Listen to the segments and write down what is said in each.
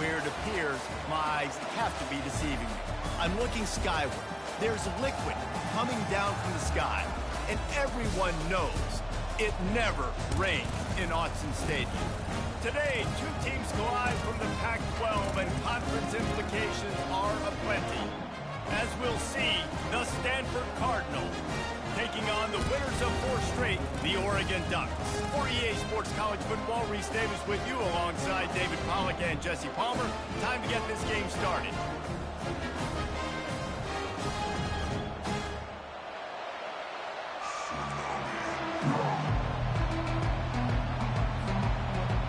where it appears my eyes have to be deceiving me. I'm looking skyward. There's liquid coming down from the sky, and everyone knows it never rains in Autzen Stadium. Today, two teams collide from the Pac-12, and conference implications are aplenty. As we'll see, the Stanford Cardinals taking on the winners of 4 straight, the Oregon Ducks. For EA Sports College Football, Reese Davis with you alongside David Pollack and Jesse Palmer. Time to get this game started.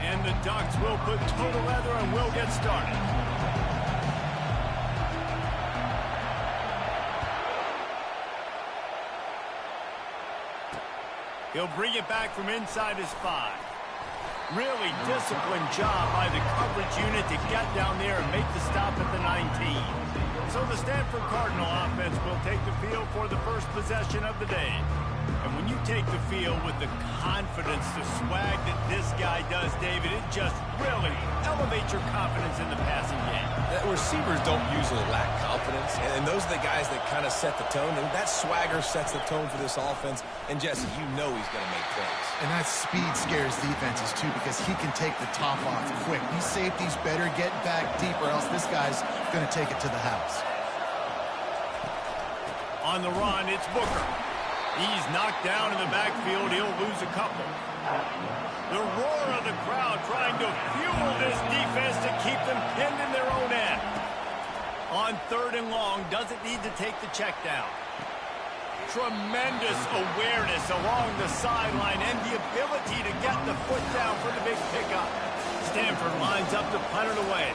And the Ducks will put total leather and will get started. He'll bring it back from inside his 5. Really disciplined job by the coverage unit to get down there and make the stop at the 19. So the Stanford Cardinal offense will take the field for the first possession of the day. And when you take the field with the confidence, the swag that this guy does, David, it just really elevates your confidence in the passing game. Receivers don't usually lack confidence, and those are the guys that kind of set the tone, and that swagger sets the tone for this offense. And Jesse, you know he's going to make plays. And that speed scares defenses too, because he can take the top off quick. These safeties better get back deep, or else this guy's going to take it to the house. On the run, it's Booker. He's knocked down in the backfield. He'll lose a couple. The roar of the crowd trying to fuel this defense to keep them pinned in their own end. On 3rd and long, doesn't need to take the check down. Tremendous awareness along the sideline and the ability to get the foot down for the big pickup. Stanford lines up to punt it away.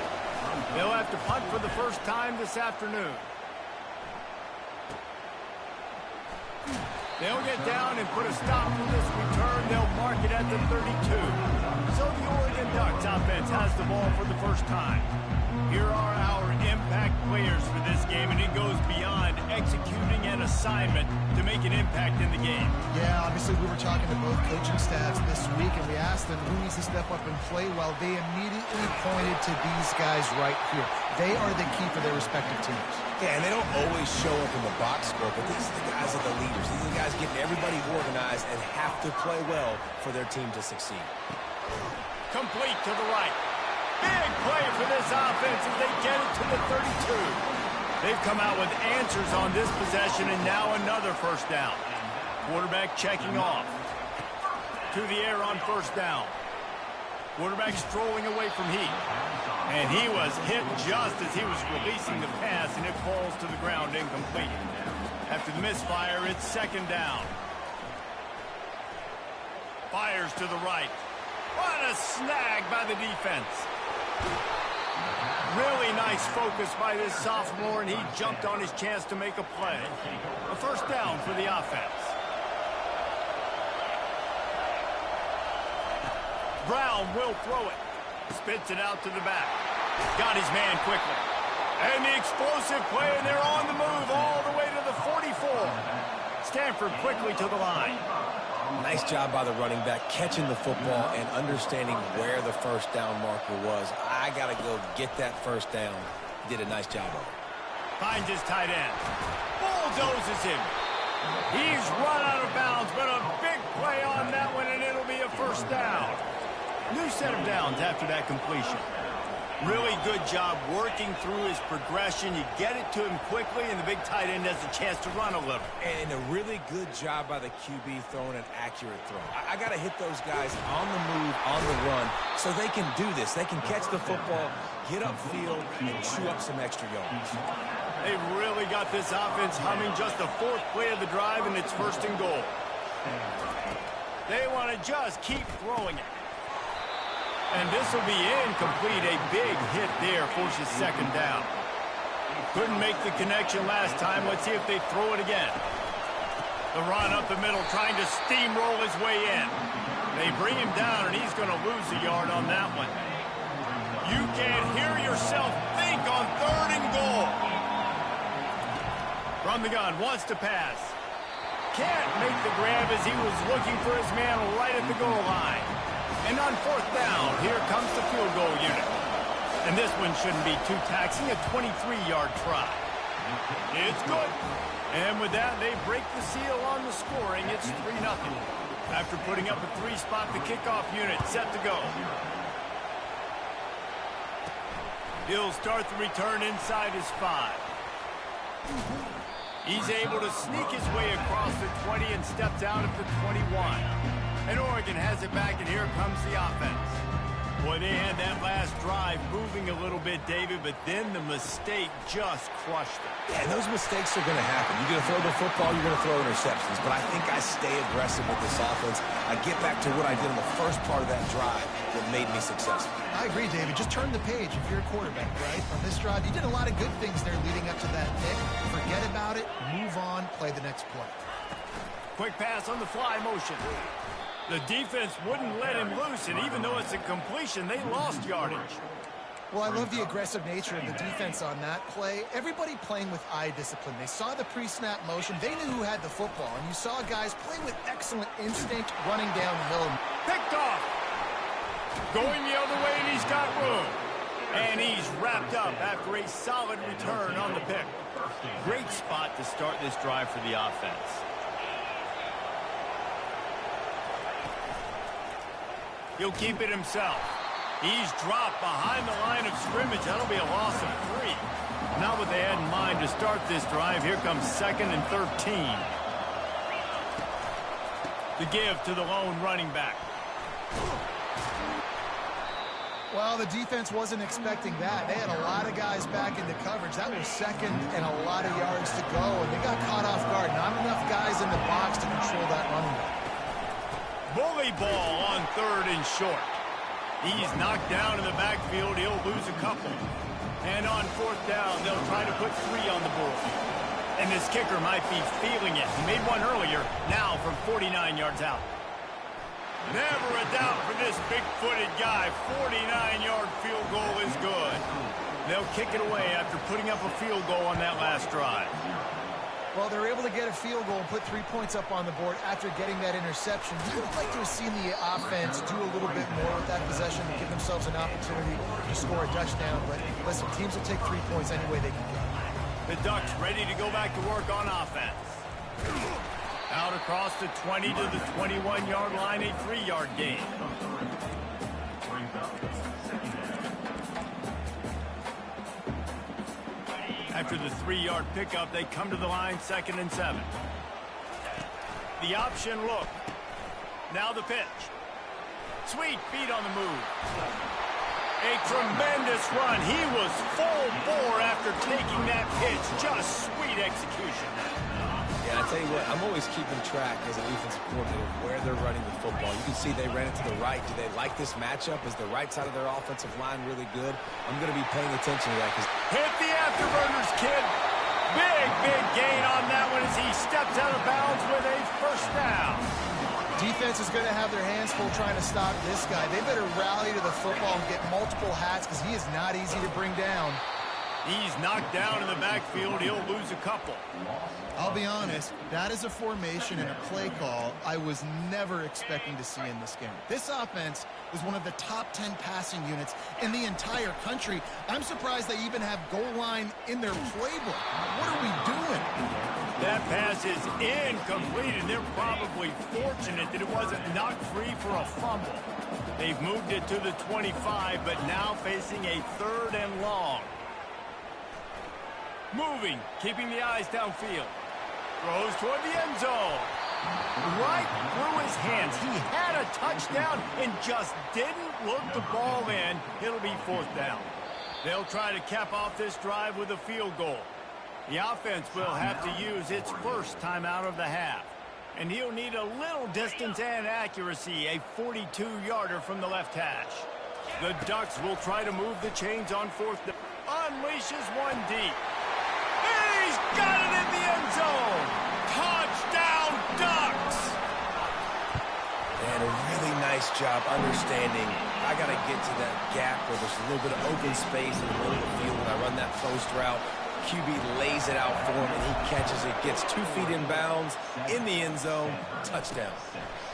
They'll have to punt for the first time this afternoon. They'll get down and put a stop to this return. They'll mark it at the 32. So the Oregon Ducks offense has the ball for the first time. Here are our impact players for this game, and it goes beyond executing an assignment to make an impact in the game. Yeah, obviously we were talking to both coaching staffs this week, and we asked them who needs to step up and play well. They immediately pointed to these guys right here. They are the key for their respective teams. Yeah, and they don't always show up in the box score, but these are the guys that are the leaders. These are the guys getting everybody organized and have to play well for their team to succeed. Complete to the right. Big play for this offense as they get it to the 32. They've come out with answers on this possession, and now another first down. Quarterback checking off. To the air on first down. Quarterback strolling away from Heat. And he was hit just as he was releasing the pass, and it falls to the ground incomplete. After the misfire, it's 2nd down. Fires to the right. What a snag by the defense. Really nice focus by this sophomore, and he jumped on his chance to make a play. A first down for the offense. Brown will throw it. Spits it out to the back. Got his man quickly. And the explosive play, and they're on the move all the way to the 44. Stanford quickly to the line. Nice job by the running back, catching the football and understanding where the first down marker was. I got to go get that first down. He did a nice job of it. Finds his tight end. Bulldozes him. He's run out of bounds, but a big play on that one, and it'll be a first down. New set of downs after that completion. Really good job working through his progression. You get it to him quickly, and the big tight end has a chance to run a little. And a really good job by the QB throwing an accurate throw. I got to hit those guys on the move, on the run, so they can do this. They can catch the football, get upfield, and chew up some extra yards. They've really got this offense humming. Just the 4th play of the drive, and it's 1st and goal. They want to just keep throwing it. And this will be incomplete. A big hit there forces 2nd down. Couldn't make the connection last time. Let's see if they throw it again. The run up the middle, trying to steamroll his way in. They bring him down, and he's going to lose a yard on that one. You can't hear yourself think on 3rd and goal. From the gun, wants to pass. Can't make the grab as he was looking for his man right at the goal line. And on 4th down, here comes the field goal unit. And this one shouldn't be too taxing, a 23-yard try. It's good. And with that, they break the seal on the scoring. It's 3-0. After putting up a 3-spot, the kickoff unit set to go. He'll start the return inside his 5. He's able to sneak his way across the 20 and steps out at the 21. And Oregon has it back, and here comes the offense. Boy, they had that last drive moving a little bit, David, but then the mistake just crushed them. Yeah, and those mistakes are going to happen. You're going to throw the football, you're going to throw interceptions. But I think I stay aggressive with this offense. I get back to what I did in the first part of that drive that made me successful. I agree, David. Just turn the page if you're a quarterback, right? On this drive, you did a lot of good things there leading up to that pick. Forget about it, move on, play the next play. Quick pass on the fly motion. The defense wouldn't let him loose, and even though it's a completion, they lost yardage. Well, I love the aggressive nature of the defense on that play. Everybody playing with eye discipline. They saw the pre-snap motion. They knew who had the football, and you saw guys play with excellent instinct running down the middle. Picked off. Going the other way, and he's got room. And he's wrapped up after a solid return on the pick. Great spot to start this drive for the offense. He'll keep it himself. He's dropped behind the line of scrimmage. That'll be a loss of 3. Not what they had in mind to start this drive. Here comes 2nd and 13. The give to the lone running back. Well, the defense wasn't expecting that. They had a lot of guys back into coverage. That was 2nd and a lot of yards to go, and they got caught off guard. Not enough guys in the box to control that running back. Bully ball on 3rd and short. He's knocked down in the backfield. He'll lose a couple. And on 4th down, they'll try to put 3 on the board. And this kicker might be feeling it. He made one earlier, now from 49 yards out. Never a doubt for this big-footed guy. 49-yard field goal is good. They'll kick it away after putting up a field goal on that last drive. Well, they're able to get a field goal and put 3 points up on the board after getting that interception. You would like to have seen the offense do a little bit more with that possession to give themselves an opportunity to score a touchdown. But listen, teams will take 3 points any way they can get. The Ducks ready to go back to work on offense. Out across the 20 to the 21-yard line, a 3-yard gain. After the 3-yard pickup, they come to the line, 2nd and 7. The option look. Now the pitch. Sweet feet on the move. A tremendous run. He was full bore after taking that pitch. Just sweet execution. Yeah, I tell you what, I'm always keeping track as a defensive coordinator where they're running the football. You can see they ran it to the right. Do they like this matchup? Is the right side of their offensive line really good? I'm going to be paying attention to that. Hit the afterburners, kid. Big gain on that one as he steps out of bounds with a 1st down. Defense is going to have their hands full trying to stop this guy. They better rally to the football and get multiple hats because he is not easy to bring down. He's knocked down in the backfield. He'll lose a couple. I'll be honest, that is a formation and a play call I was never expecting to see in this game. This offense was one of the top 10 passing units in the entire country. I'm surprised they even have goal line in their playbook. What are we doing? That pass is incomplete, and they're probably fortunate that it wasn't knocked free for a fumble. They've moved it to the 25, but now facing a 3rd and long. Moving, keeping the eyes downfield. Throws toward the end zone. Right through his hands. He had a touchdown and just didn't look the ball in. It'll be 4th down. They'll try to cap off this drive with a field goal. The offense will have to use its 1st timeout of the half. And he'll need a little distance and accuracy, a 42-yarder from the left hash. The Ducks will try to move the chains on 4th down. Unleashes one deep. He's got it in the end zone. Touchdown, Ducks! And a really nice job understanding I got to get to that gap where there's a little bit of open space in the middle of the field when I run that post route. QB lays it out for him, and he catches it, gets 2 feet in bounds, in the end zone, touchdown.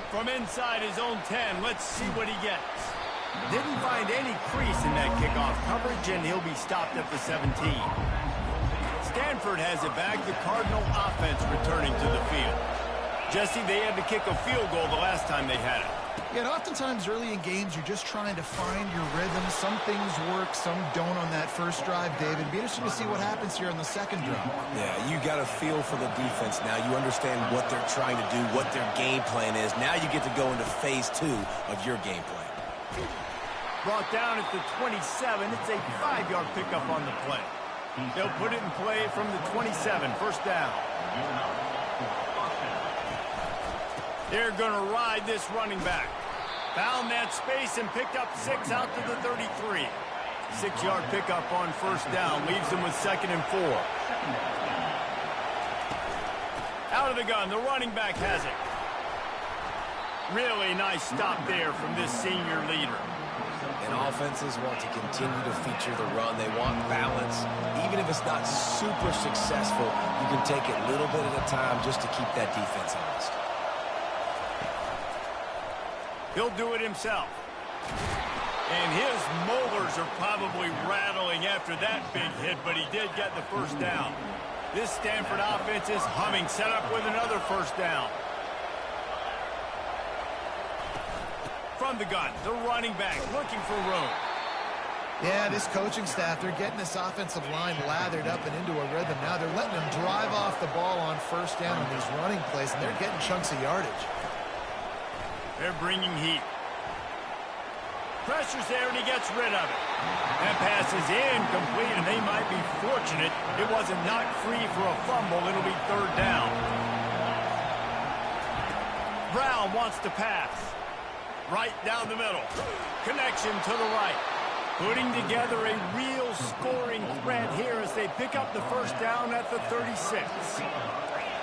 From inside his own 10, let's see what he gets. Didn't find any crease in that kickoff coverage, and he'll be stopped at the 17. Stanford has it back. The Cardinal offense returning to the field. Jesse, they had to kick a field goal the last time they had it. Yeah, and oftentimes early in games, you're just trying to find your rhythm. Some things work, some don't on that first drive, David. Be interesting to see what happens here on the second drive. Yeah, you got a feel for the defense now. You understand what they're trying to do, what their game plan is. Now you get to go into phase 2 of your game plan. Brought down at the 27. It's a 5-yard pickup on the play. They'll put it in play from the 27, first down. They're going to ride this running back. Found that space and picked up 6 out to the 33. 6-yard pickup on first down. Leaves them with 2nd and 4. Out of the gun. The running back has it. Really nice stop there from this senior leader. And offenses want to continue to feature the run. They want balance. Even if it's not super successful, you can take it little bit at a time just to keep that defense honest. He'll do it himself. And his molars are probably rattling after that big hit, but he did get the first down. This Stanford offense is humming, set up with another first down. From the gun, the running back looking for room. Yeah, this coaching staff, they're getting this offensive line lathered up and into a rhythm. Now they're letting them drive off the ball on first down on these running plays, and they're getting chunks of yardage. They're bringing heat. Pressure's there, and he gets rid of it. That pass is incomplete, and they might be fortunate it wasn't knocked free for a fumble. It'll be third down. Brown wants to pass. Right down the middle. Connection to the right. Putting together a real scoring threat here as they pick up the first down at the 36.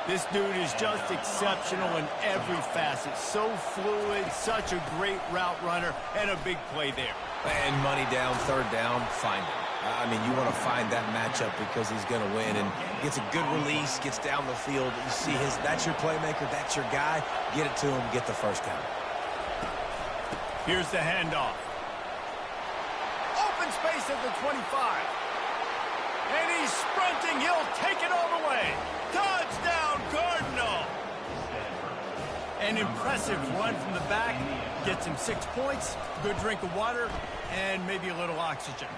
This dude is just exceptional in every facet. So fluid, such a great route runner, and a big play there. And money down, third down, find him. I mean, you want to find that matchup because he's going to win. And gets a good release, gets down the field. You see that's your playmaker, that's your guy. Get it to him, get the first down. Here's the handoff. Open space at the 25. And he's sprinting. He'll take it all the way. Touchdown, Cardinal. An impressive run from the back. Gets him 6 points, good drink of water, and maybe a little oxygen.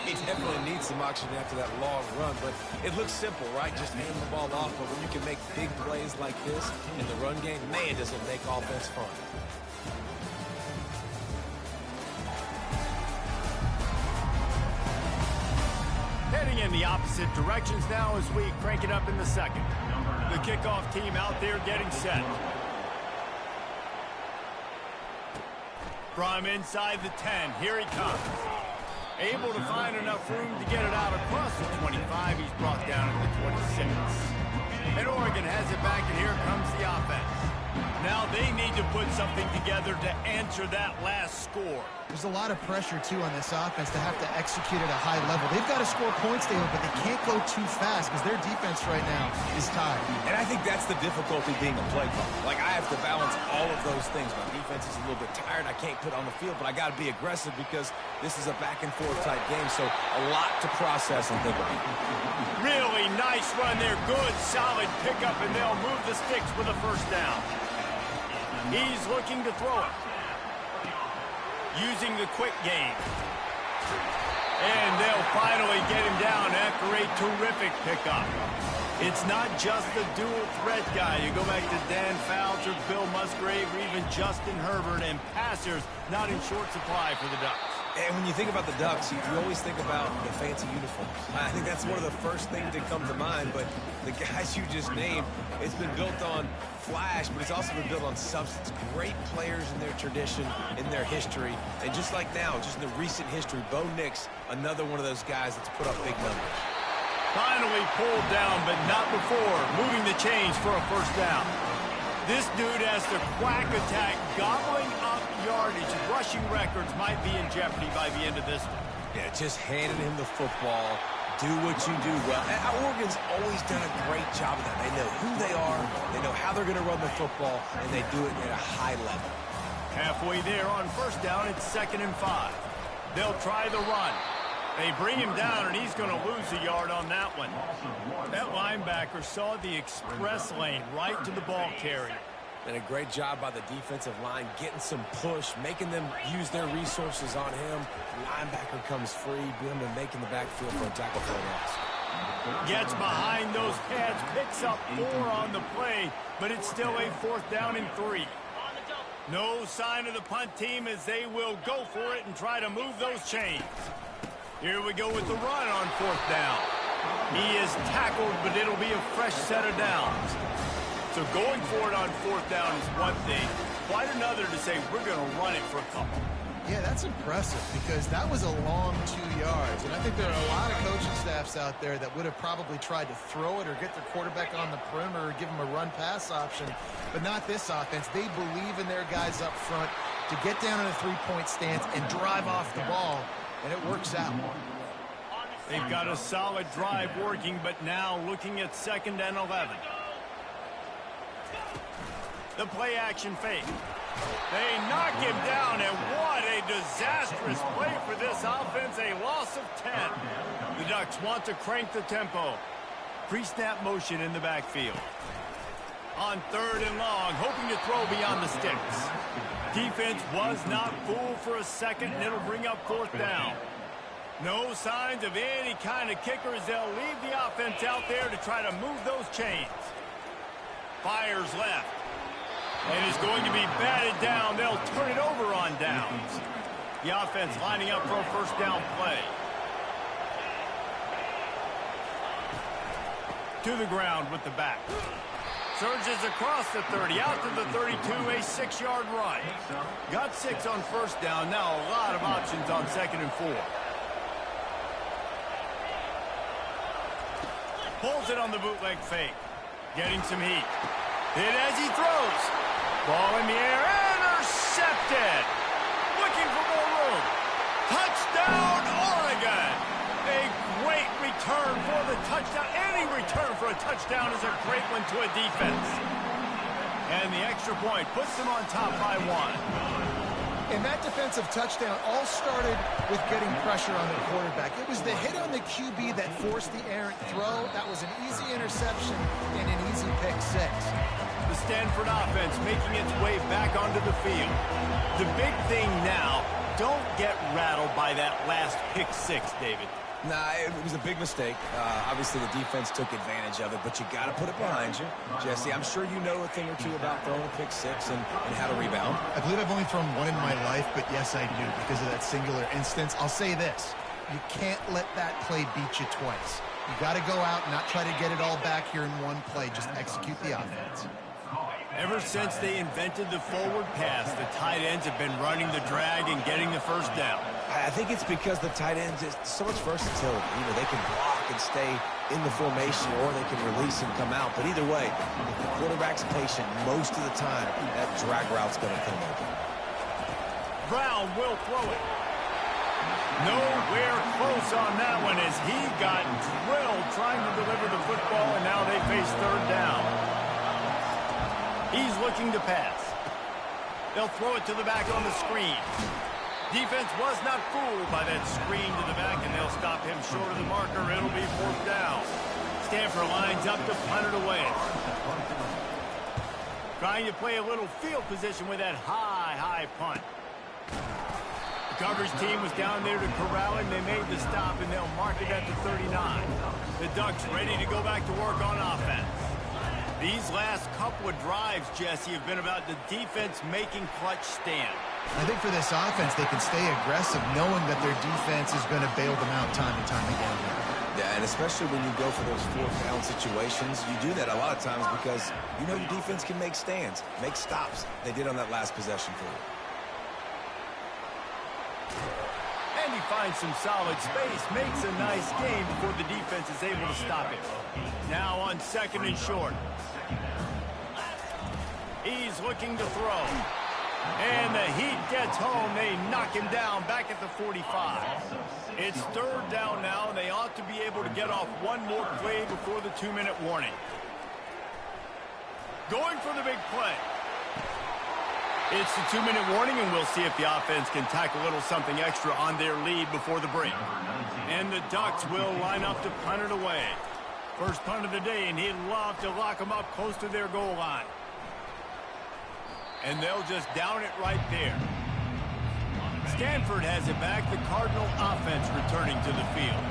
He definitely needs some oxygen after that long run, but it looks simple, right? Just hand the ball off. But when you can make big plays like this in the run game, man, does it make offense fun. Heading in the opposite directions now as we crank it up in the second. The kickoff team out there getting set. From inside the 10, here he comes. Able to find enough room to get it out across the 25. He's brought down at the 26. And Oregon has it back, and here comes the offense. Now they need to put something together to answer that last score. There's a lot of pressure, too, on this offense to have to execute at a high level. They've got to score points, David, but they can't go too fast because their defense right now is tired. And I think that's the difficulty being a play caller. Like, I have to balance all of those things. My defense is a little bit tired. I can't put on the field, but I got to be aggressive because this is a back-and-forth type game, so a lot to process and think about. Really nice run there. Good, solid pickup, and they'll move the sticks with a first down. He's looking to throw it. Using the quick game. And they'll finally get him down after a terrific pickup. It's not just the dual threat guy. You go back to Dan Fouts or Bill Musgrave or even Justin Herbert, and passers not in short supply for the Ducks. And when you think about the Ducks, you always think about the fancy uniforms. I think that's one of the first things that come to mind, but the guys you just named, it's been built on flash, but it's also been built on substance. Great players in their tradition, in their history, and just like now, just in the recent history, Bo Nix, another one of those guys that's put up big numbers. Finally pulled down, but not before moving the chains for a first down. This dude has the quack attack, gobbling up yardage. Rushing records might be in jeopardy by the end of this one. Yeah, just handing him the football. Do what you do well. And Oregon's always done a great job of that. They know who they are, they know how they're going to run the football, and they do it at a high level. Halfway there on first down, it's 2nd and 5. They'll try the run. They bring him down, and he's going to lose a yard on that one. That linebacker saw the express lane right to the ball carrier. And a great job by the defensive line getting some push, making them use their resources on him. The linebacker comes free, boom, and making the backfield for a tackle for a loss. Gets behind those pads, picks up 4 on the play, but it's still a 4th down and 3. No sign of the punt team as they will go for it and try to move those chains. Here we go with the run on 4th down. He is tackled, but it'll be a fresh set of downs. So going for it on 4th down is one thing. Quite another to say we're going to run it for a couple. Yeah, that's impressive because that was a long 2 yards. And I think there are a lot of coaching staffs out there that would have probably tried to throw it or get their quarterback on the perimeter or give him a run-pass option. But not this offense. They believe in their guys up front to get down in a three-point stance and drive off the ball. And it works out. They've got a solid drive working, but now looking at 2nd and 11. The play action fake. They knock him down, and what a disastrous play for this offense. A loss of 10. The Ducks want to crank the tempo. Pre-snap motion in the backfield. On 3rd and long, hoping to throw beyond the sticks. Defense was not fooled for a second, and it'll bring up 4th down. No signs of any kind of kickers. They'll leave the offense out there to try to move those chains. Fires left. And is going to be batted down. They'll turn it over on downs. The offense lining up for a 1st down play. To the ground with the back. Surges across the 30, out to the 32, a 6-yard run. Got 6 on 1st down, now a lot of options on 2nd and 4. Pulls it on the bootleg fake. Getting some heat. Hit as he throws. Ball in the air, intercepted. Looking for more room. Touchdown, Oregon. A great return for the touchdown. Any return for a touchdown is a great one to a defense. And the extra point puts them on top by 1. And that defensive touchdown all started with getting pressure on the quarterback. It was the hit on the QB that forced the errant throw. That was an easy interception and an easy pick 6. The Stanford offense making its way back onto the field. The big thing now, don't get rattled by that last pick 6, David. Nah, it was a big mistake. Obviously, the defense took advantage of it, but you got to put it behind you. Jesse, I'm sure you know a thing or two about throwing a pick 6 and how to rebound. I believe I've only thrown one in my life, but yes, I do because of that singular instance. I'll say this. You can't let that play beat you twice. You got to go out and not try to get it all back here in one play. Just execute the offense. Ever since they invented the forward pass, the tight ends have been running the drag and getting the 1st down. I think it's because the tight ends is so much versatility. You know, they can block and stay in the formation, or they can release and come out. But either way, if the quarterback's patient most of the time, that drag route's going to come open. Brown will throw it. Nowhere close on that one as he got drilled trying to deliver the football, and now they face 3rd down. He's looking to pass. They'll throw it to the back on the screen. Defense was not fooled by that screen to the back, and they'll stop him short of the marker. It'll be 4th down. Stanford lines up to punt it away. Trying to play a little field position with that high punt. The coverage team was down there to corral him. They made the stop, and they'll mark it at the 39. The Ducks ready to go back to work on offense. These last couple of drives, Jesse, have been about the defense making clutch stand. I think for this offense, they can stay aggressive knowing that their defense is going to bail them out time and time again. Yeah, and especially when you go for those 4th down situations, you do that a lot of times because you know your defense can make stands, make stops. They did on that last possession for you. And he finds some solid space, makes a nice game before the defense is able to stop him. Now on 2nd and short. He's looking to throw. And the heat gets home. They knock him down back at the 45. It's 3rd down now, and they ought to be able to get off one more play before the 2-minute warning. Going for the big play. It's the 2-minute warning, and we'll see if the offense can tack a little something extra on their lead before the break. And the Ducks will line up to punt it away. First punt of the day, and he'd love to lock them up close to their goal line. And they'll just down it right there. Stanford has it back. The Cardinal offense returning to the field.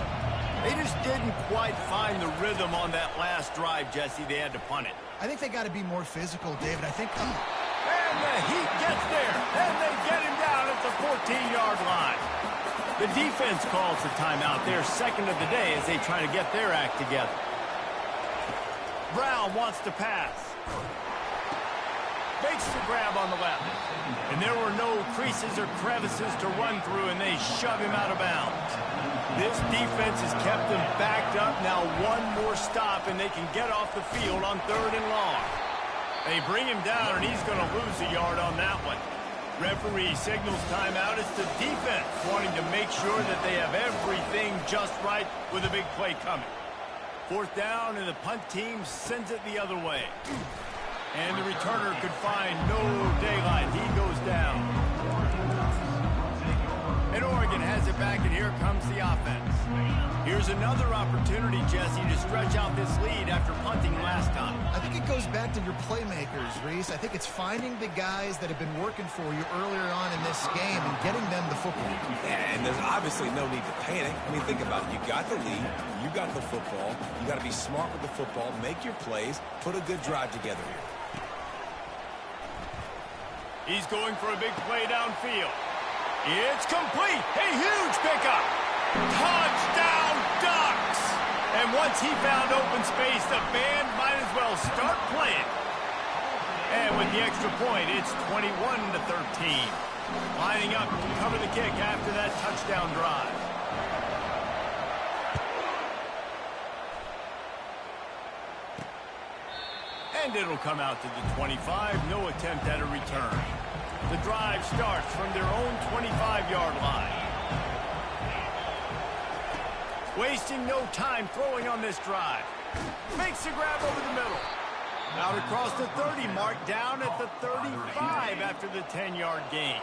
They just didn't quite find the rhythm on that last drive, Jesse. They had to punt it. I think they got to be more physical, David. I think... And the Heat gets there, and they get him down at the 14-yard line. The defense calls the timeout, their second of the day, as they try to get their act together. Brown wants to pass. Makes the grab on the left. And there were no creases or crevices to run through, and they shove him out of bounds. This defense has kept them backed up. Now one more stop, and they can get off the field on 3rd and long. They bring him down, and he's going to lose a yard on that one. Referee signals timeout. It's the defense wanting to make sure that they have everything just right with a big play coming. 4th down, and the punt team sends it the other way. And the returner could find no daylight. He goes down. And Oregon has it back, and here comes the offense. Here's another opportunity, Jesse, to stretch out this lead after punting last time. I think it goes back to your playmakers, Reese. I think it's finding the guys that have been working for you earlier on in this game and getting them the football. Yeah, and there's obviously no need to panic. I mean, think about it. You got the lead. You got the football. You got to be smart with the football. Make your plays. Put a good drive together here. He's going for a big play downfield. It's complete. A huge pickup. Touchdown, Ducks! And once he found open space, the band might as well start playing. And with the extra point, it's 21-13. Lining up to cover the kick after that touchdown drive. And it'll come out to the 25. No attempt at a return. The drive starts from their own 25-yard line. Wasting no time throwing on this drive. Makes the grab over the middle. Out across the 30 mark, down at the 35 after the 10-yard gain.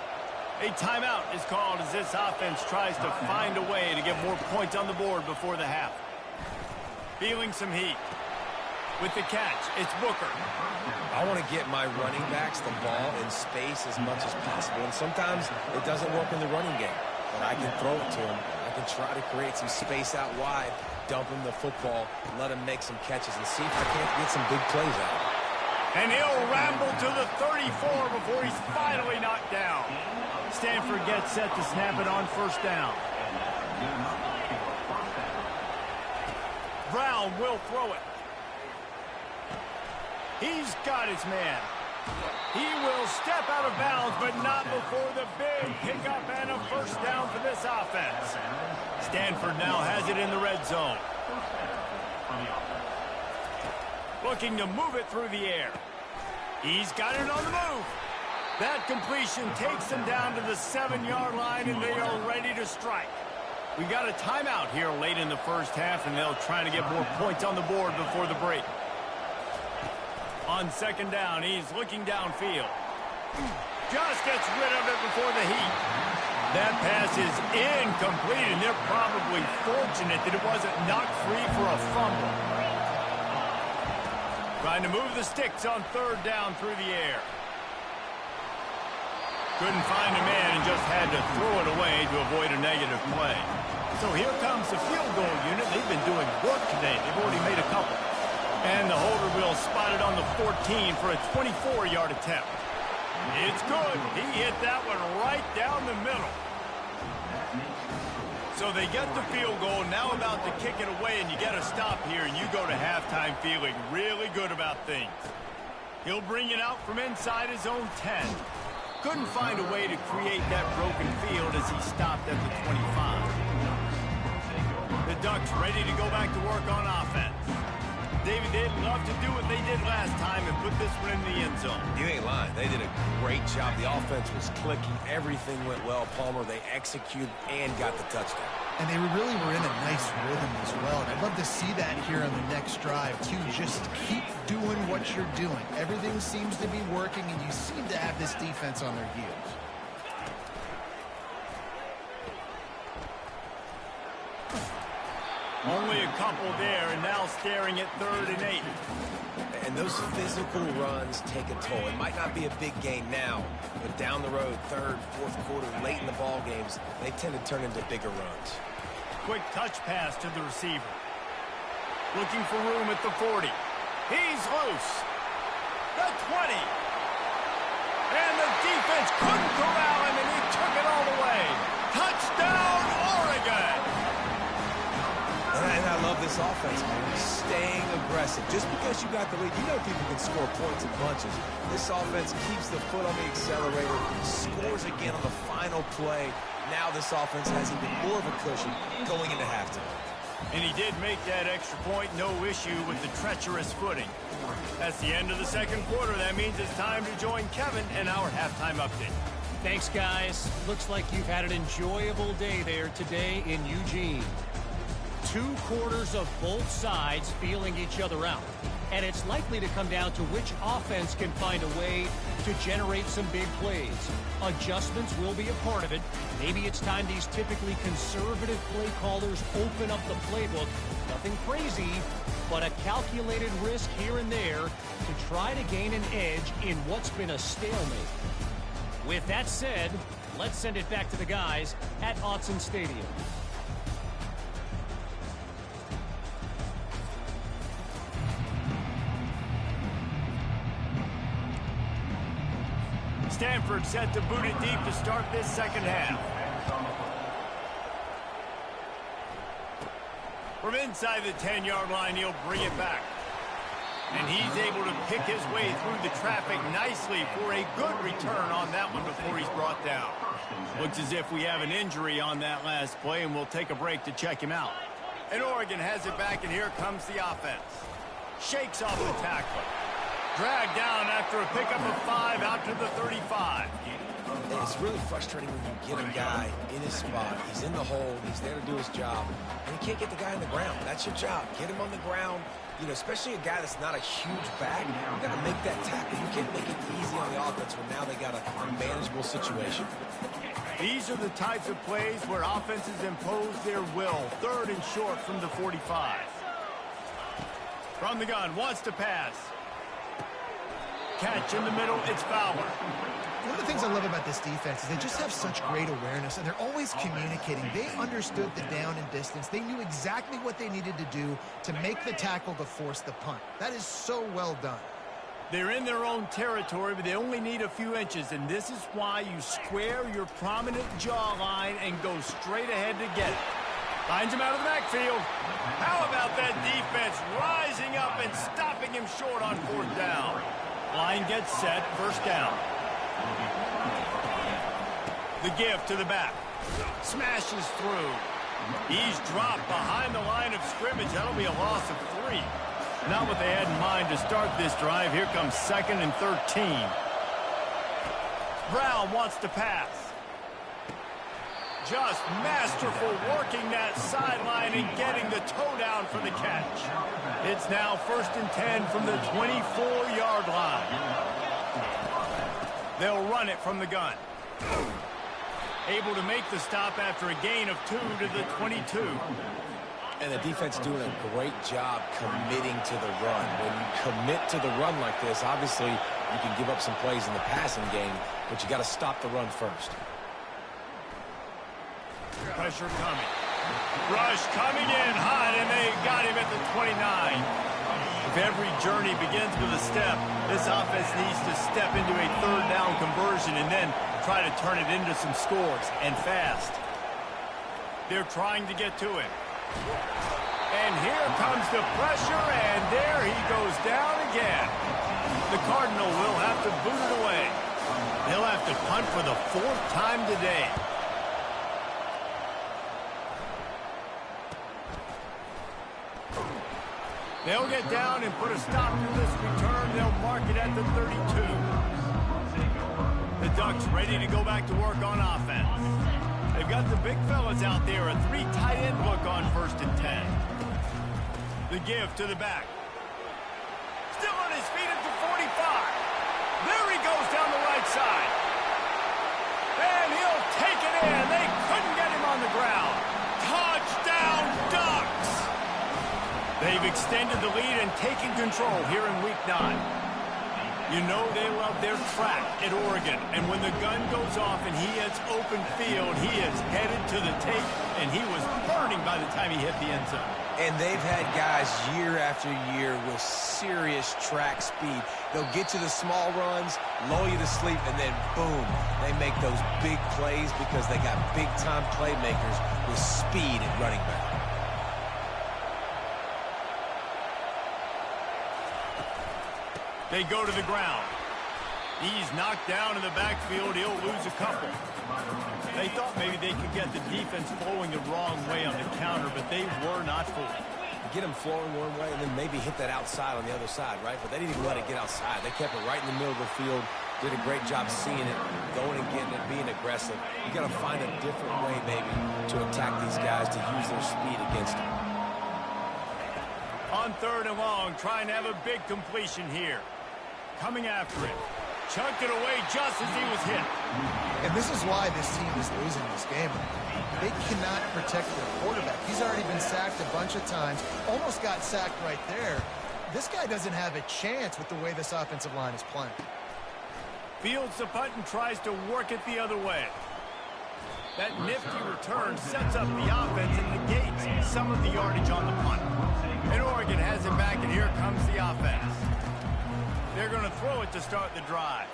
A timeout is called as this offense tries to find a way to get more points on the board before the half. Feeling some heat. With the catch, it's Booker. I want to get my running backs the ball in space as much as possible. And sometimes it doesn't work in the running game. But I can throw it to him. I can try to create some space out wide, dump him the football, let him make some catches, and see if I can't get some big plays out. And he'll ramble to the 34 before he's finally knocked down. Stanford gets set to snap it on 1st down. Brown will throw it. He's got his man. He will step out of bounds, but not before the big pickup and a 1st down for this offense. Stanford now has it in the red zone. Looking to move it through the air. He's got it on the move. That completion takes them down to the 7-yard line, and they are ready to strike. We got a timeout here late in the first half, and they'll try to get more points on the board before the break. On 2nd down, he's looking downfield. Just gets rid of it before the Heat. That pass is incomplete, and they're probably fortunate that it wasn't knocked free for a fumble. Trying to move the sticks on 3rd down through the air. Couldn't find a man and just had to throw it away to avoid a negative play. So here comes the field goal unit. They've been doing work today. They've already made a couple. And the holder will spot it on the 14 for a 24-yard attempt. It's good. He hit that one right down the middle. So they get the field goal, now about to kick it away, and you get a stop here, and you go to halftime feeling really good about things. He'll bring it out from inside his own 10. Couldn't find a way to create that broken field as he stopped at the 25. The Ducks ready to go back to work on offense. David, they'd love to do what they did last time and put this one in the end zone. You ain't lying. They did a great job. The offense was clicking. Everything went well. Palmer, they executed and got the touchdown. And they really were in a nice rhythm as well. And I'd love to see that here on the next drive, too. Just keep doing what you're doing. Everything seems to be working, and you seem to have this defense on their heels. Only a couple there, and now staring at 3rd and 8. And those physical runs take a toll. It might not be a big gain now, but down the road, 3rd, 4th quarter, late in the ball games, they tend to turn into bigger runs. Quick touch pass to the receiver. Looking for room at the 40. He's loose. The 20. And the defense couldn't corral him, and he took it all the way. Touchdown, Oregon! And I love this offense, man. Staying aggressive. Just because you got the lead, you know people can score points in bunches. This offense keeps the foot on the accelerator, scores again on the final play. Now this offense has even more of a cushion going into halftime. And he did make that extra point, no issue with the treacherous footing. That's the end of the 2nd quarter. That means it's time to join Kevin and our halftime update. Thanks, guys. Looks like you've had an enjoyable day there today in Eugene. 2 quarters of both sides feeling each other out. And it's likely to come down to which offense can find a way to generate some big plays. Adjustments will be a part of it. Maybe it's time these typically conservative play callers open up the playbook. Nothing crazy, but a calculated risk here and there to try to gain an edge in what's been a stalemate. With that said, let's send it back to the guys at Autzen Stadium. Stanford set to boot it deep to start this 2nd half. From inside the 10-yard line, he'll bring it back. And he's able to pick his way through the traffic nicely for a good return on that one before he's brought down. Looks as if we have an injury on that last play, and we'll take a break to check him out. And Oregon has it back, and here comes the offense. Shakes off the tackle. Dragged down after a pickup of 5 out to the 35. It's really frustrating when you get a guy in his spot. He's in the hole. He's there to do his job. And you can't get the guy on the ground. That's your job. Get him on the ground. You know, especially a guy that's not a huge back. You got to make that tackle. You can't make it easy on the offense when now they got a manageable situation. These are the types of plays where offenses impose their will. 3rd and short from the 45. From the gun, wants to pass. Catch in the middle, it's Fowler. One of the things I love about this defense is they just have such great awareness, and they're always communicating. They understood the down and distance. They knew exactly what they needed to do to make the tackle to force the punt. That is so well done. They're in their own territory, but they only need a few inches, and this is why you square your prominent jawline and go straight ahead to get it. Finds him out of the backfield. How about that defense rising up and stopping him short on 4th down? Line gets set, 1st down. The give to the back. Smashes through. He's dropped behind the line of scrimmage. That'll be a loss of 3. Not what they had in mind to start this drive. Here comes 2nd and 13. Brown wants to pass. Just masterful working that sideline and getting the toe down for the catch. It's now 1st and 10 from the 24-yard line. They'll run it from the gun. Able to make the stop after a gain of 2 to the 22. And the defense doing a great job committing to the run. When you commit to the run like this, obviously you can give up some plays in the passing game, but you got to stop the run first. Pressure coming. Rush coming in hot, and they got him at the 29. If every journey begins with a step, this offense needs to step into a 3rd down conversion and then try to turn it into some scores, and fast. They're trying to get to him. And here comes the pressure, and there he goes down again. The Cardinal will have to boot it away. They'll have to punt for the 4th time today. They'll get down and put a stop to this return. They'll mark it at the 32. The Ducks ready to go back to work on offense. They've got the big fellas out there, a 3 tight end look on 1st and 10. The give to the back. Still on his feet at the 45. There he goes down the right side. And he'll take it in. They couldn't get him on the ground. Touchdown, Ducks! They've extended the lead and taken control here in Week 9. You know they love their track at Oregon. And when the gun goes off and he hits open field, he is headed to the tape, and he was burning by the time he hit the end zone. And they've had guys year after year with serious track speed. They'll get you the small runs, lull you to sleep, and then boom, they make those big plays because they got big-time playmakers with speed at running back. They go to the ground. He's knocked down in the backfield. He'll lose a couple. They thought maybe they could get the defense flowing the wrong way on the counter, but they were not fooled. Get them flowing one way and then maybe hit that outside on the other side, right? But they didn't even let it get outside. They kept it right in the middle of the field, did a great job seeing it, going and getting it, being aggressive. You got to find a different way maybe to attack these guys to use their speed against them. On 3rd and long, trying to have a big completion here. Coming after it. Chunked it away just as he was hit. And this is why this team is losing this game. They cannot protect their quarterback. He's already been sacked a bunch of times. Almost got sacked right there. This guy doesn't have a chance with the way this offensive line is playing. Fields the punt and tries to work it the other way. That nifty return sets up the offense and negates some of the yardage on the punt. And Oregon has it back, and here comes the offense. They're going to throw it to start the drive.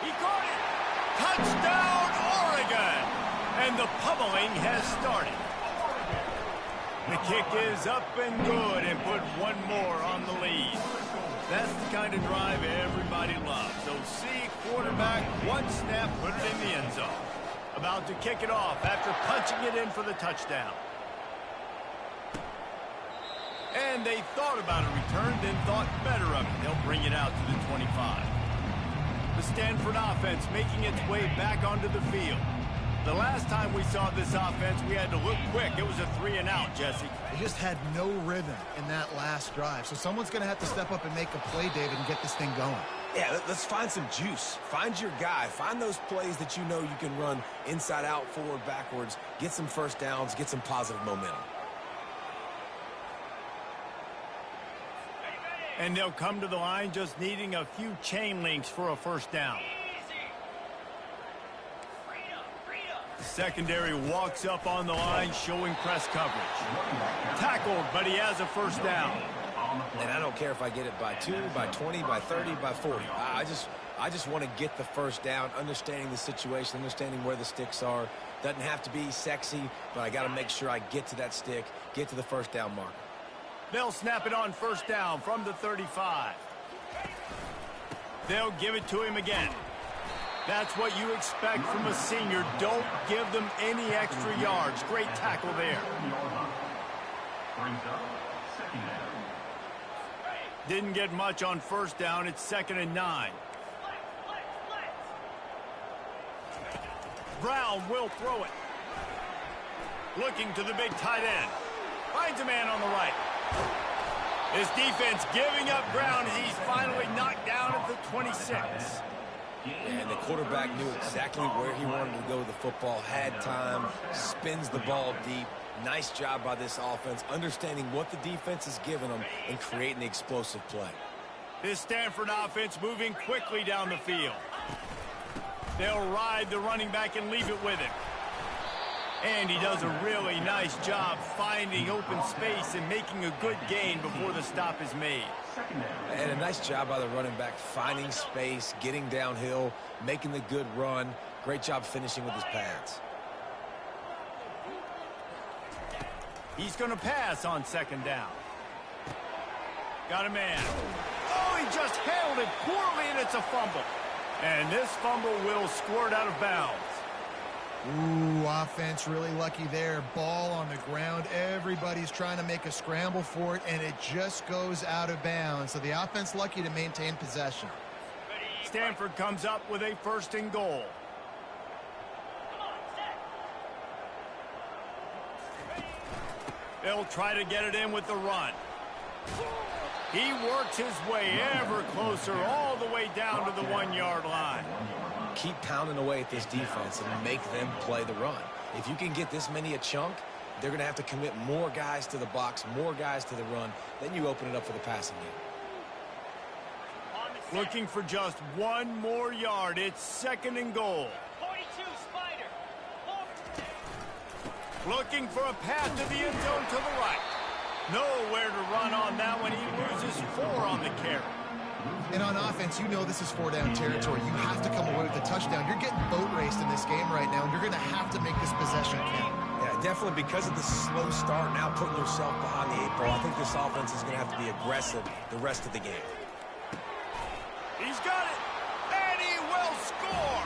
He caught it. Touchdown, Oregon! And the pummeling has started. The kick is up and good and put one more on the lead. That's the kind of drive everybody loves. So see quarterback, one snap, put it in the end zone. About to kick it off after punching it in for the touchdown. And they thought about a return, then thought better of it. They'll bring it out to the 25. The Stanford offense making its way back onto the field. The last time we saw this offense, we had to look quick. It was a 3-and-out, Jesse. They just had no rhythm in that last drive. So someone's going to have to step up and make a play, David, and get this thing going. Yeah, let's find some juice. Find your guy. Find those plays that you know you can run inside out, forward, backwards. Get some first downs. Get some positive momentum. And they'll come to the line just needing a few chain links for a first down. The secondary walks up on the line, showing press coverage. Tackled, but he has a first down. And I don't care if I get it by 2, by 20, by 30, by 40. I just want to get the first down, understanding the situation, understanding where the sticks are. Doesn't have to be sexy, but I got to make sure I get to that stick, get to the first down marker. They'll snap it on first down from the 35. They'll give it to him again. That's what you expect from a senior. Don't give them any extra yards. Great tackle there. Didn't get much on first down. It's 2nd and 9. Brown will throw it. Looking to the big tight end. Finds a man on the right. This defense giving up ground as he's finally knocked down at the 26. And the quarterback knew exactly where he wanted to go with the football, had time, spins the ball deep. Nice job by this offense, understanding what the defense is giving them and creating the explosive play. This Stanford offense moving quickly down the field. They'll ride the running back and leave it with him. And he does a really nice job finding open space and making a good gain before the stop is made. And a nice job by the running back, finding space, getting downhill, making the good run. Great job finishing with his pads. He's going to pass on 2nd down. Got a man. Oh, he just handled it poorly, and it's a fumble. And this fumble will squirt out of bounds. Ooh, offense really lucky there. Ball on the ground. Everybody's trying to make a scramble for it, and it just goes out of bounds. So the offense lucky to maintain possession. Stanford comes up with a 1st and goal. They'll try to get it in with the run. He works his way ever closer all the way down to the 1-yard line. Keep pounding away at this defense and make them play the run. If you can get this many a chunk, they're going to have to commit more guys to the box, more guys to the run. Then you open it up for the passing game. Looking for just one more yard. It's 2nd and goal. 42, Spider. Looking for a path to the end zone to the right. Nowhere to run on that one. He loses 4 on the carry. And on offense, you know this is 4-down territory. You have to come away with a touchdown. You're getting boat raced in this game right now, and you're going to have to make this possession count. Yeah, definitely because of the slow start, now putting yourself behind the 8 ball. I think this offense is going to have to be aggressive the rest of the game. He's got it, and he will score.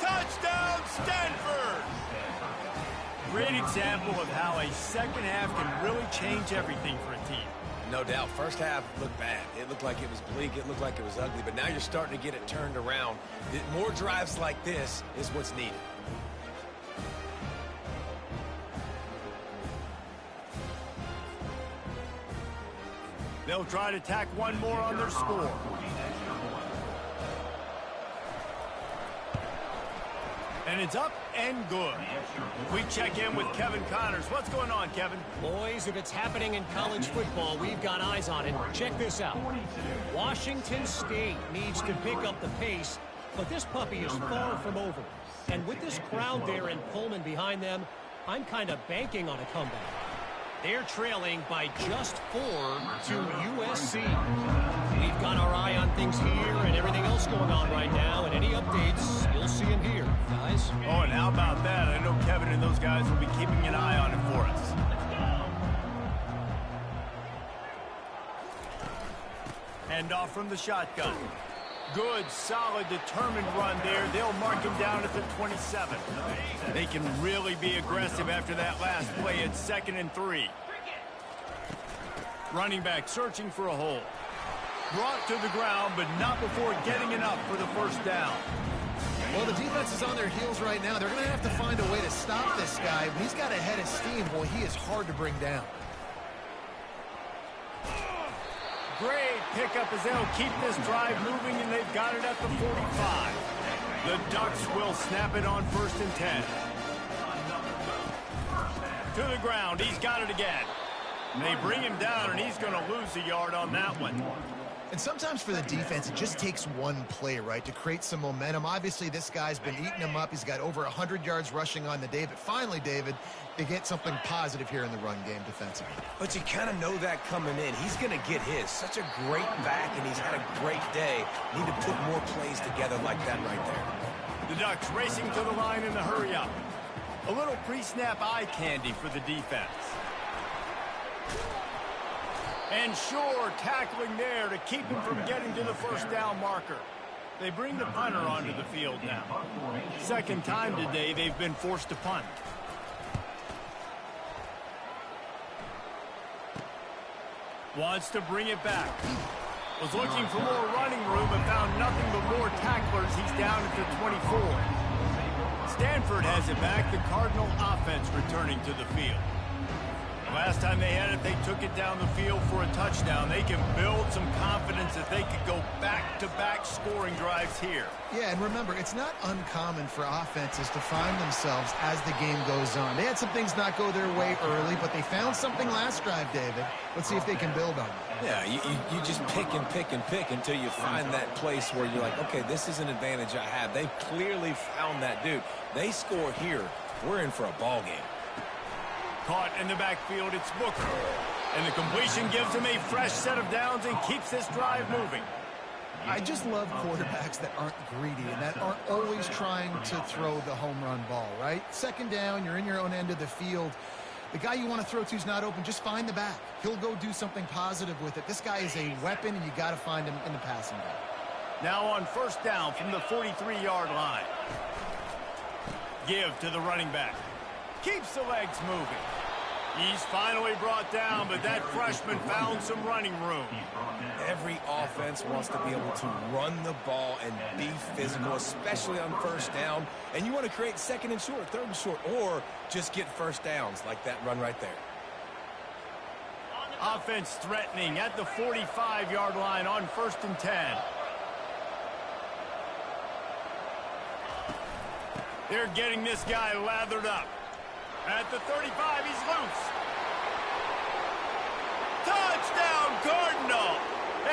Touchdown, Stanford. Great example of how a second half can really change everything for a team. No doubt. First half looked bad. It looked like it was bleak. It looked like it was ugly. But now you're starting to get it turned around. More drives like this is what's needed. They'll try to tack one more on their score. And it's up and good. We check in with Kevin Connors. What's going on, Kevin? Boys, if it's happening in college football, we've got eyes on it. Check this out. Washington State needs to pick up the pace, but this puppy is far from over. And with this crowd there in Pullman behind them, I'm kind of banking on a comeback. They're trailing by just 4 to USC. We've got our eye on things here and everything else going on right now, and any updates, you'll see them here, guys. Oh, and how about that? I know Kevin and those guys will be keeping an eye on it for us. Hand off from the shotgun. Good, solid, determined run there. They'll mark him down at the 27. They can really be aggressive after that last play. It's 2nd and 3. Running back searching for a hole. Brought to the ground, but not before getting enough for the first down. Well, the defense is on their heels right now. They're going to have to find a way to stop this guy. When he's got a head of steam, boy, he is hard to bring down. Great pickup as they'll keep this drive moving, and they've got it at the 45. The Ducks will snap it on 1st and 10. To the ground. He's got it again. And they bring him down, and he's going to lose a yard on that one. And sometimes for the defense, it just takes one play, right, to create some momentum. Obviously, this guy's been eating him up. He's got over 100 yards rushing on the day. But finally, David, they get something positive here in the run game defensively. But you kind of know that coming in. He's going to get his. Such a great back, and he's had a great day. Need to put more plays together like that right there. The Ducks racing to the line in the hurry-up. A little pre-snap eye candy for the defense. And sure, tackling there to keep him from getting to the first down marker. They bring the punter onto the field now. Second time today they've been forced to punt. Wants to bring it back. Was looking for more running room and found nothing but more tacklers. He's down at the 24. Stanford has it back. The Cardinal offense returning to the field. Last time they had it, they took it down the field for a touchdown. They can build some confidence that they could go back-to-back scoring drives here. Yeah, and remember, it's not uncommon for offenses to find themselves as the game goes on. They had some things not go their way early, but they found something last drive, David. Let's see if they can build on it. Yeah, you just pick and pick and pick until you find that place where you're like, okay, this is an advantage I have. They clearly found that dude. They score here. We're in for a ball game. Caught in the backfield, it's Booker. And the completion gives him a fresh set of downs and keeps this drive moving. I just love quarterbacks that aren't greedy and that aren't always trying to throw the home run ball, right? Second down, you're in your own end of the field. The guy you want to throw to is not open. Just find the back. He'll go do something positive with it. This guy is a weapon, and you got to find him in the passing game. Now on first down from the 43-yard line. Give to the running back. Keeps the legs moving. He's finally brought down, but that freshman found some running room. Every offense wants to be able to run the ball and be physical, especially on first down. And you want to create second and short, third and short, or just get first downs like that run right there. Offense threatening at the 45-yard line on 1st and 10. They're getting this guy lathered up. At the 35, he's loose. Touchdown, Cardinal!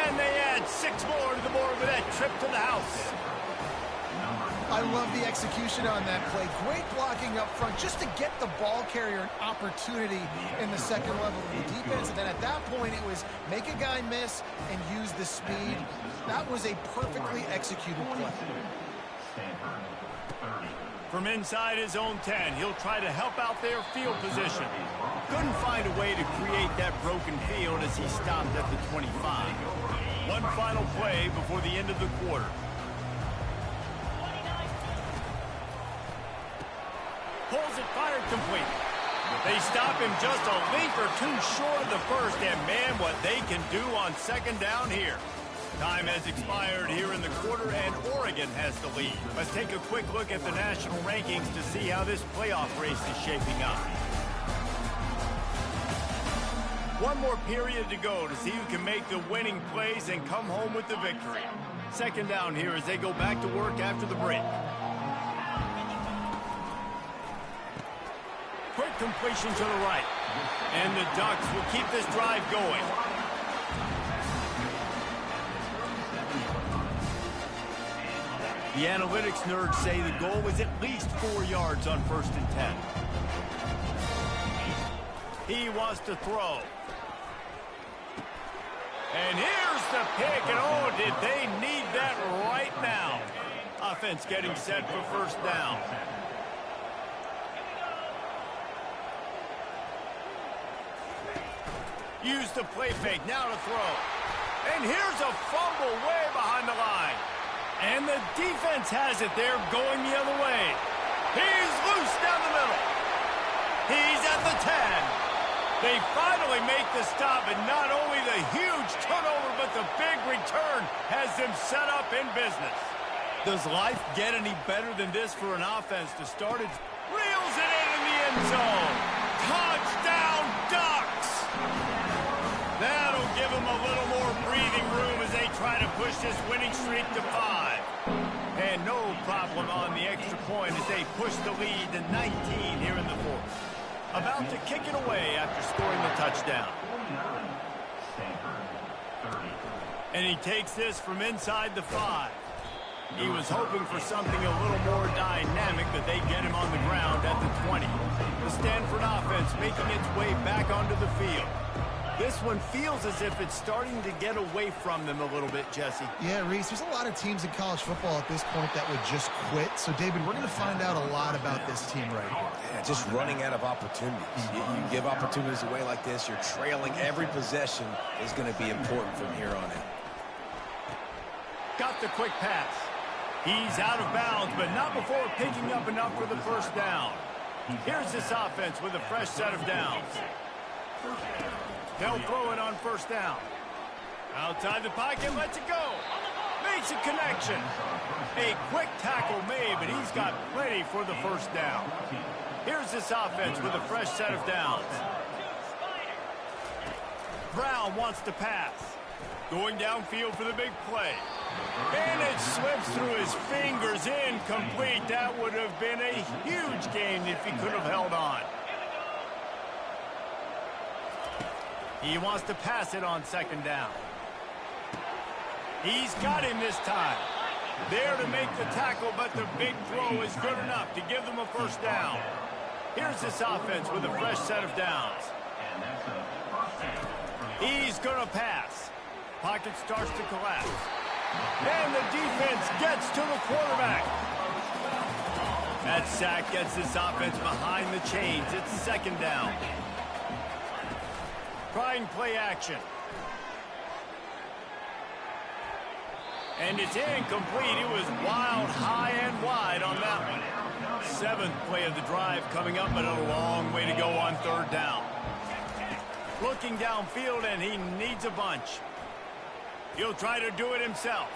And they add 6 more to the board with that trip to the house. I love the execution on that play. Great blocking up front just to get the ball carrier an opportunity in the second level of the defense. And then at that point, it was make a guy miss and use the speed. That was a perfectly executed play. From inside his own 10, he'll try to help out their field position. Couldn't find a way to create that broken field as he stopped at the 25. One final play before the end of the quarter. Pulls it, fired complete. They stop him just a link or two short of the first, and man, what they can do on 2nd down here. Time has expired here in the quarter, and Oregon has the lead. Let's take a quick look at the national rankings to see how this playoff race is shaping up. One more period to go to see who can make the winning plays and come home with the victory. 2nd down here as they go back to work after the break. Quick completion to the right. And the Ducks will keep this drive going. The analytics nerds say the goal was at least 4 yards on 1st and 10. He wants to throw. And here's the pick, and oh, did they need that right now. Offense getting set for 1st down. Use the play fake, now to throw. And here's a fumble way behind the line. And the defense has it there going the other way. He's loose down the middle. He's at the 10. They finally make the stop, and not only the huge turnover, but the big return has them set up in business. Does life get any better than this for an offense to start it? Reels it in the end zone. Touchdown, Ducks! That'll give them a little more breathing room as they try to push this winning streak to 5. And no problem on the extra point as they push the lead to 19 here in the 4th. About to kick it away after scoring the touchdown. And he takes this from inside the 5. He was hoping for something a little more dynamic, but they get him on the ground at the 20. The Stanford offense making its way back onto the field. This one feels as if it's starting to get away from them a little bit, Jesse. Yeah, Reese, there's a lot of teams in college football at this point that would just quit. So, David, we're going to find out a lot about this team right here. Yeah, just running out of opportunities. You give opportunities away like this, you're trailing. Every possession is going to be important from here on out. Got the quick pass. He's out of bounds, but not before picking up enough for the 1st down. Here's this offense with a fresh set of downs. They'll throw it on 1st down. Outside the pocket, lets it go. Makes a connection. A quick tackle made, but he's got plenty for the 1st down. Here's this offense with a fresh set of downs. Brown wants to pass. Going downfield for the big play. And it slips through his fingers, incomplete. That would have been a huge gain if he could have held on. He wants to pass it on 2nd down. He's got him this time. There to make the tackle, but the big throw is good enough to give them a 1st down. Here's this offense with a fresh set of downs. He's going to pass. Pocket starts to collapse. And the defense gets to the quarterback. That sack gets this offense behind the chains. It's 2nd down. Trying play action. And it's incomplete. It was wild, high and wide on that one. 7th play of the drive coming up, but a long way to go on 3rd down. Looking downfield, and he needs a bunch. He'll try to do it himself.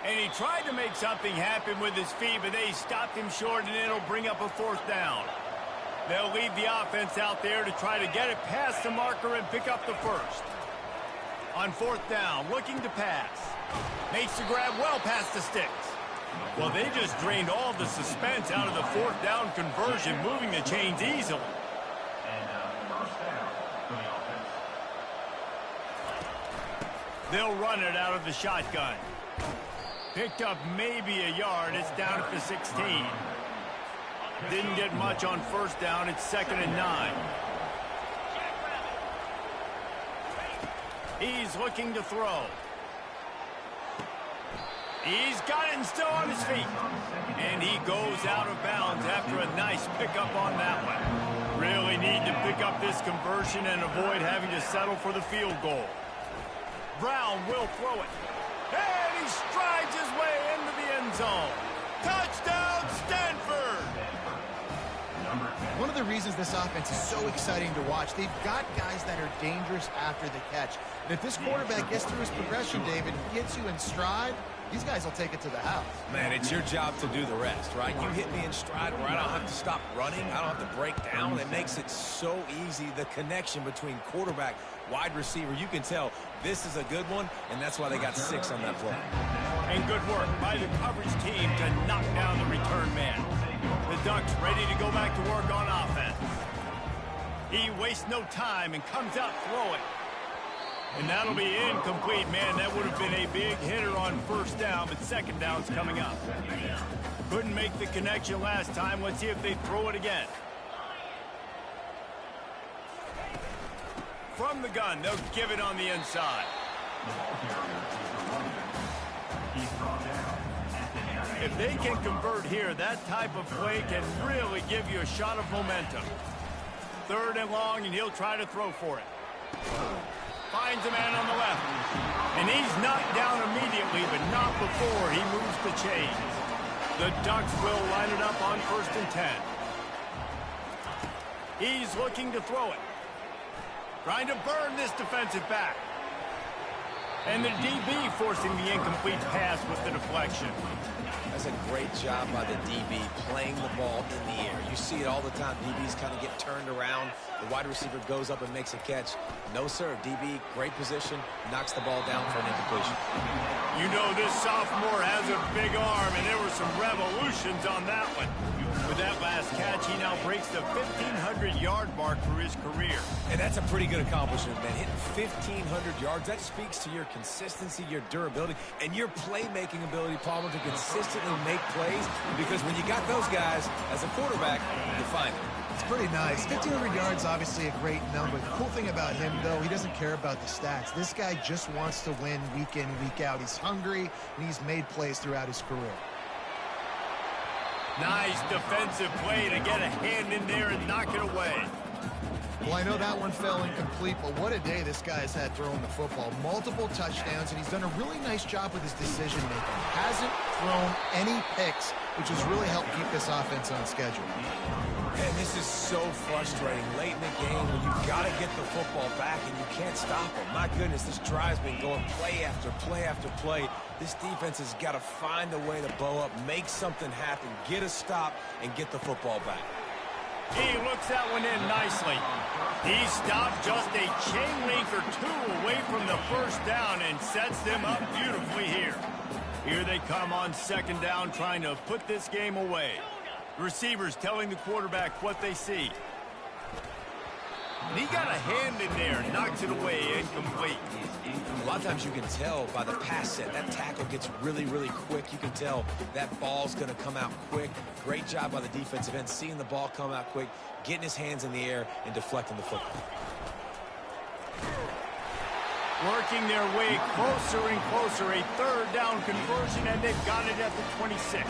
And he tried to make something happen with his feet, but they stopped him short, and it'll bring up a 4th down. They'll leave the offense out there to try to get it past the marker and pick up the first. On fourth down, looking to pass. Makes the grab well past the sticks. Well, they just drained all the suspense out of the fourth down conversion, moving the chains easily. They'll run it out of the shotgun. Picked up maybe a yard. It's down at the 16. Didn't get much on first down. It's 2nd and 9. He's looking to throw. He's got it and still on his feet. And he goes out of bounds after a nice pickup on that one. Really need to pick up this conversion and avoid having to settle for the field goal. Brown will throw it. And he strides his way into the end zone. Touchdown, Stanford! One of the reasons this offense is so exciting to watch, they've got guys that are dangerous after the catch. And if this quarterback gets through his progression, David, gets you in stride, these guys will take it to the house. Man, it's your job to do the rest, right? You hit me in stride where I don't have to stop running. I don't have to break down. It makes it so easy, the connection between quarterback, wide receiver. You can tell this is a good one, and that's why they got 6 on that play. And good work by the coverage team to knock down the return man. The Ducks ready to go back to work on offense. He wastes no time and comes out throwing. And that'll be incomplete, man. That would have been a big hitter on first down, but second down's coming up. Couldn't make the connection last time. Let's see if they throw it again. From the gun, they'll give it on the inside. If they can convert here, that type of play can really give you a shot of momentum. 3rd and long, and he'll try to throw for it. Finds a man on the left. And he's knocked down immediately, but not before he moves the chains. The Ducks will line it up on 1st and 10. He's looking to throw it. Trying to burn this defensive back. And the DB forcing the incomplete pass with the deflection. That's a great job by the DB playing the ball in the air. You see it all the time. DBs kind of get turned around. The wide receiver goes up and makes a catch. No, sir. DB, great position, knocks the ball down for an incompletion. You know this sophomore has a big arm, and there were some revolutions on that one. With that last catch, he now breaks the 1,500-yard mark for his career. And that's a pretty good accomplishment, man. Hitting 1,500 yards, that speaks to your consistency, your durability, and your playmaking ability, Palmer, to consistently make plays. Because when you got those guys as a quarterback, you find them. It's pretty nice. 1,500 yards, obviously a great number. The cool thing about him, though, he doesn't care about the stats. This guy just wants to win week in, week out. He's hungry, and he's made plays throughout his career. Nice defensive play to get a hand in there and knock it away. Well, I know that one fell incomplete, but what a day this guy has had throwing the football. Multiple touchdowns, and he's done a really nice job with his decision-making. Hasn't thrown any picks, which has really helped keep this offense on schedule. And this is so frustrating late in the game when you've got to get the football back and you can't stop them. My goodness, this drive's been going play after play after play. This defense has got to find a way to bow up, make something happen, get a stop, and get the football back. He looks that one in nicely. He stopped just a chain link or 2 away from the first down and sets them up beautifully here. Here they come on 2nd down, trying to put this game away. The receivers telling the quarterback what they see. And he got a hand in there, knocks it away, incomplete. A lot of times you can tell by the pass set, that tackle gets really, really quick. You can tell that ball's going to come out quick. Great job by the defensive end, seeing the ball come out quick, getting his hands in the air, and deflecting the football. Working their way closer and closer, a 3rd down conversion, and they've got it at the 26.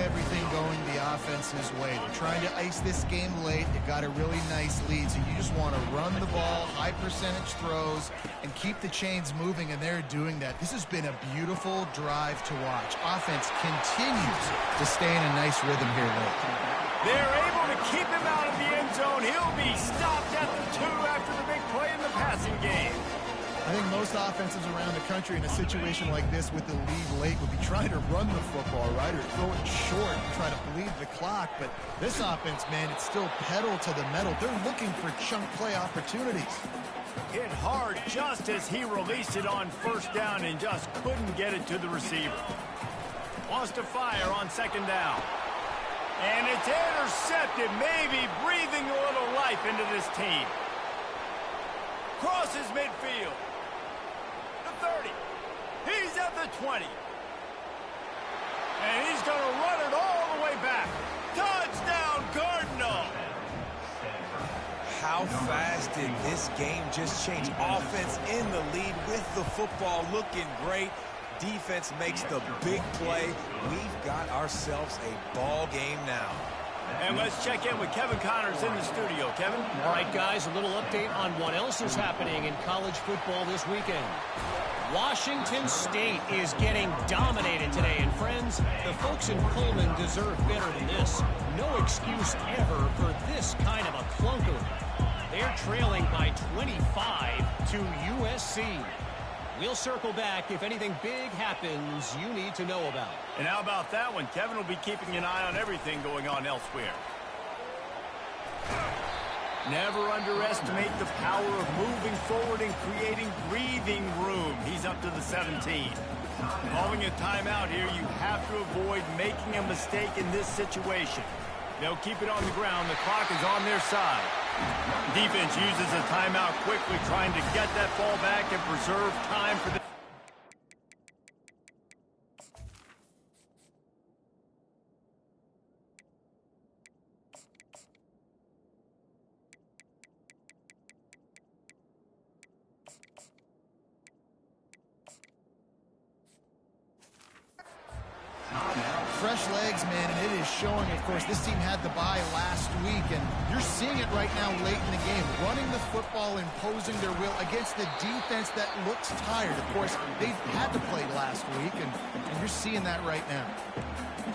Everything going the offense's way. They're trying to ice this game late. They've got a really nice lead, so you just want to run the ball, high percentage throws, and keep the chains moving, and they're doing that. This has been a beautiful drive to watch. Offense continues to stay in a nice rhythm here late. They're able to keep him out of the end zone. He'll be stopped at the 2 after the big play in the passing game. I think most offenses around the country in a situation like this with the lead late would be trying to run the football, right, or throw it short and try to bleed the clock. But this offense, man, it's still pedal to the metal. They're looking for chunk play opportunities. Hit hard just as he released it on first down and just couldn't get it to the receiver. Wants to fire on second down. And it's intercepted, maybe breathing a little life into this team. Crosses midfield. The 30. He's at the 20. And he's going to run it all the way back. Touchdown, Cardinal. How fast did this game just change? Offense in the lead with the football, looking great. Defense makes the big play. We've got ourselves a ball game now. And let's check in with Kevin Connors in the studio. Kevin? All right, guys, a little update on what else is happening in college football this weekend. Washington State is getting dominated today. And, friends, the folks in Pullman deserve better than this. No excuse ever for this kind of a clunker. They're trailing by 25 to USC. We'll circle back if anything big happens you need to know about. And how about that one? Kevin will be keeping an eye on everything going on elsewhere. Never underestimate the power of moving forward and creating breathing room. He's up to the 17. Calling a timeout here, you have to avoid making a mistake in this situation. They'll keep it on the ground. The clock is on their side. Defense uses a timeout quickly, trying to get that ball back and preserve time for the... Fresh legs, man, and it is showing. Of course, this team had the bye last week, and you're seeing it right now late in the game. Running the football, imposing their will against the defense that looks tired. Of course, they've had to play last week, and you're seeing that right now.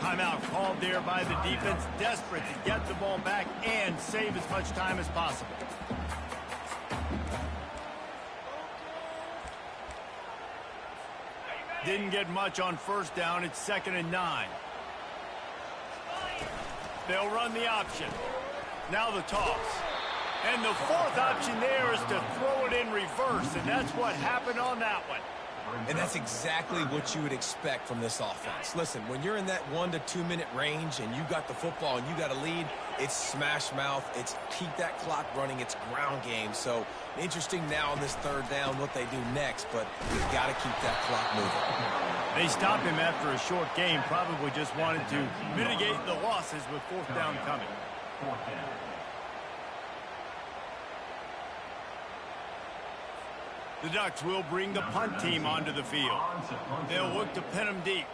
Timeout called there by the defense, desperate to get the ball back and save as much time as possible. Didn't get much on first down. It's 2nd and 9. They'll run the option. Now the toss. And the fourth option there is to throw it in reverse, and that's what happened on that one. And that's exactly what you would expect from this offense. Listen, when you're in that 1 to 2 minute range and you got the football and you got a lead, it's smash mouth, it's keep that clock running, it's ground game. So interesting now on this third down what they do next, but we've got to keep that clock moving. They stopped him after a short game, probably just wanted to mitigate the losses with fourth down coming. The Ducks will bring the punt team onto the field. They'll look to pin them deep.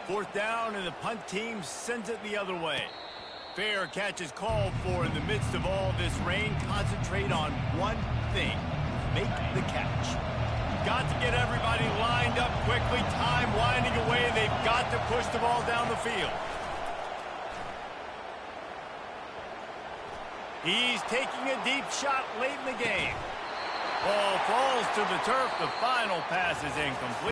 Fourth down, and the punt team sends it the other way. Fair catch is called for in the midst of all this rain. Concentrate on one thing. Make the catch. Got to get everybody lined up quickly. Time winding away. They've got to push the ball down the field. He's taking a deep shot late in the game. Ball falls to the turf. The final pass is incomplete.